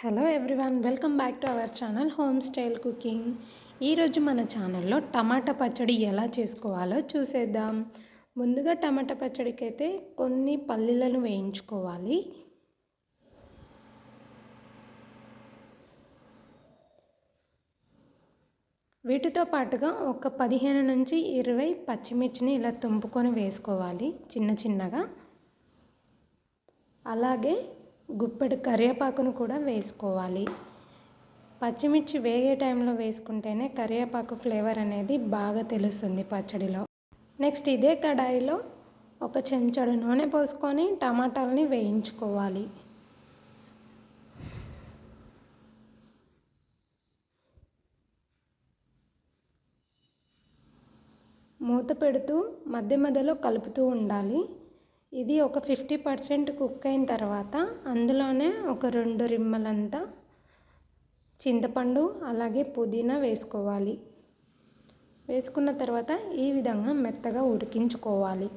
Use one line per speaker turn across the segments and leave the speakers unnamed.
Hello everyone, welcome back to our channel home style cooking. ఈరోజు మన ఛానల్లో టమాటా పచ్చడి ఎలా చేసుకోవాలో చూసేద్దాం. ముందుగా టమాటా పచ్చడికి అయితే కొన్ని పల్లీలను వేయించుకోవాలి. వీటితో పాటుగా ఒక 15 నుంచి 20 పచ్చిమిర్చిని ఇలా తుంపుకొని వేసుకోవాలి చిన్న చిన్నగా. అలాగే గుప్పెడు కరివేపాకును కూడా వేసుకోవాలి. పచ్చిమిర్చి వేగే టైంలో వేసుకుంటేనే కరివేపాకు ఫ్లేవర్ అనేది బాగా తెలుస్తుంది పచ్చడిలో. నెక్స్ట్ ఇదే కడాయిలో ఒక చెంచాడు నూనె పోసుకొని టమాటాలని వేయించుకోవాలి. మూత పెడుతూ మధ్య మధ్యలో కలుపుతూ ఉండాలి. ఇది ఒక 50% కుక్ అయిన తర్వాత అందులోనే ఒక 2 రిమ్మలంతా చింతపండు అలాగే పుదీనా వేసుకోవాలి. వేసుకున్న తర్వాత ఈ విధంగా మెత్తగా ఉడికించుకోవాలి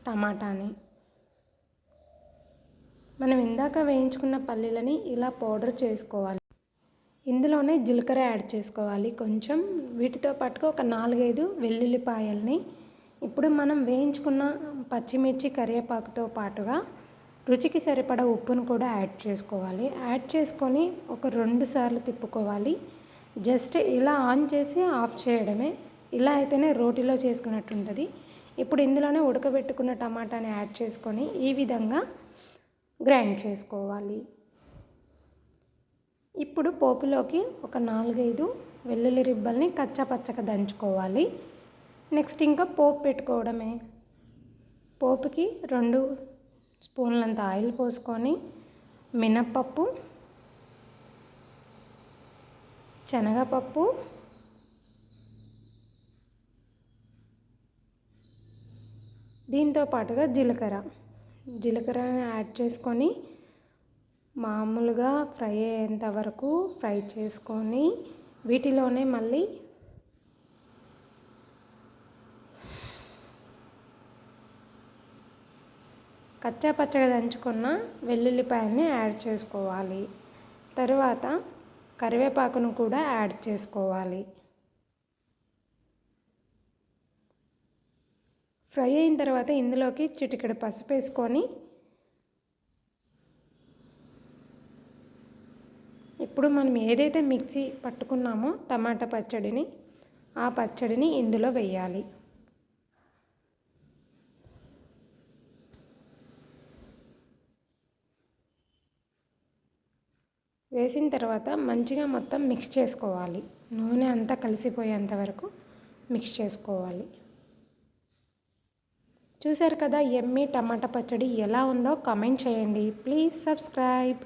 టమాటాని. మనం ఇందాక వేయించుకున్న పల్లీలని ఇలా పౌడర్ చేసుకోవాలి. ఇందులోనే జీలకర్ర యాడ్ చేసుకోవాలి కొంచెం. వీటితో పాటుగా ఒక 4-5 వెల్లుల్లిపాయల్ని ఇప్పుడు మనం వేయించుకున్న పచ్చిమిర్చి కరివేపాకుతో పాటుగా రుచికి సరిపడా ఉప్పును కూడా యాడ్ చేసుకోవాలి. యాడ్ చేసుకొని ఒక 2 సార్లు తిప్పుకోవాలి. జస్ట్ ఇలా ఆన్ చేసి ఆఫ్ చేయడమే. ఇలా అయితేనే రోటీలో చేసుకున్నట్టు ఉంటుంది. ఇప్పుడు ఇందులోనే ఉడకబెట్టుకున్న టమాటాని యాడ్ చేసుకొని ఈ విధంగా గ్రైండ్ చేసుకోవాలి. ఇప్పుడు పోపులోకి ఒక 4-5 వెల్లుల్లి రిబ్బల్ని కచ్చా పచ్చగా దంచుకోవాలి. నెక్స్ట్ ఇంకా పోపు పెట్టుకోవడమే. పోపుకి 2 స్పూన్లంత ఆయిల్ పోసుకొని మినప్పప్పు, శనగపప్పు, దీంతో పాటుగా జీలకర్రని యాడ్ చేసుకొని మామూలుగా ఫ్రై అయ్యేంత వరకు ఫ్రై చేసుకొని వీటిలోనే మళ్ళీ కచ్చా పచ్చగా దంచుకున్న వెల్లుల్లిపాయల్ని యాడ్ చేసుకోవాలి. తరువాత కరివేపాకును కూడా యాడ్ చేసుకోవాలి. ఫ్రై అయిన తర్వాత ఇందులోకి చిటికెడు పసుపు వేసుకొని ఇప్పుడు మనం ఏదైతే మిక్సీ పట్టుకున్నామో టమాటా పచ్చడిని, ఆ పచ్చడిని ఇందులో వేయాలి. వేసిన తర్వాత మంచిగా మొత్తం మిక్స్ చేసుకోవాలి. నూనె అంతా కలిసిపోయేంత వరకు మిక్స్ చేసుకోవాలి. చూసారు కదా యమ్మీ టమాటా పచ్చడి ఎలా ఉందో కామెంట్ చేయండి. Please subscribe.